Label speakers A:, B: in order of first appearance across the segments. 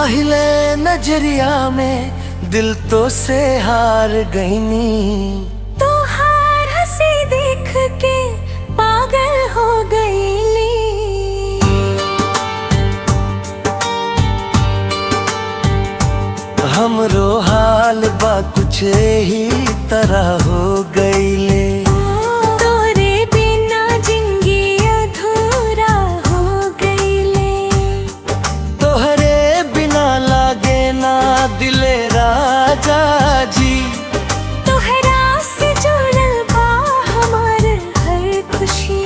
A: पहले नजरिया में दिल तो से हार गईनी,
B: तो हार हंसी देख के पागल हो गईली।
A: हमरो हाल बा कुछ ही तरह हो गईले।
B: तोरे बिना जिंदगी अधूरा हो गईले।
A: तोहरे बिना लागे ना दिले राजा जी।
B: तोहरा से जुड़ल बा हमार हर खुशी।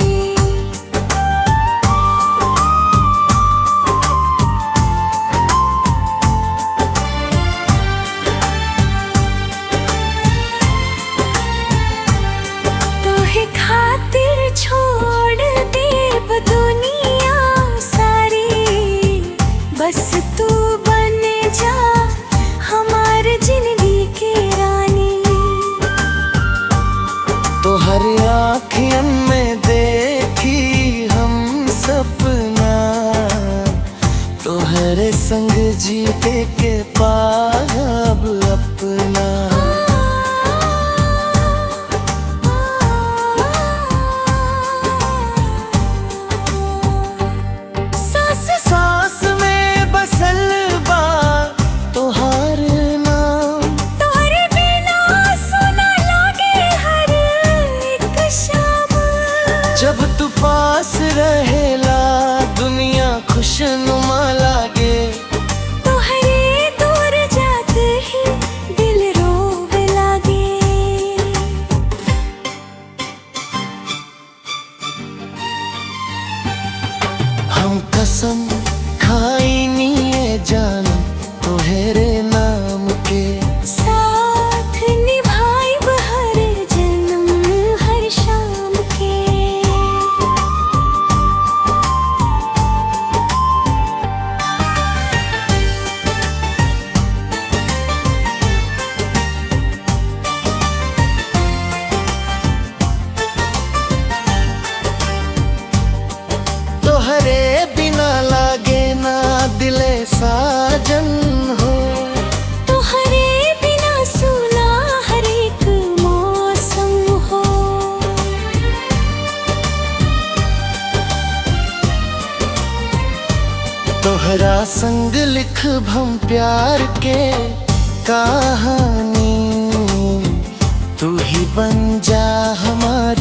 B: तोहे खातिर छोड़ देब दुनिया सारी, बस तू बन जा हमार जिंदगी की रानी।
A: तोहर आँखियन में देखी हम सपना, तोहरे संग जीते के पाब अपना।
B: सांस
A: सांस में बसल बा तोहार नाम।
B: तोहरे बिना सुना लागे हर एक शाम।
A: जब तू पास रहेला दुनिया खुशनुमा लागे।
B: तोहरे दूर जाते ही दिल रोवे लागे।
A: हम कसम खाईनी ये जान तोहरे नाम के।
B: साथ निभाइब हर जन्म हर शाम के।
A: तोहरे बिना लागे ना दिले साजन हो।
B: तोहरे बिना सुना हर एक मौसम हो।
A: तोहरा संग लिखब हम प्यार के कहानी। तू ही बन जा हमार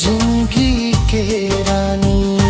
A: जिंदगी के रानी।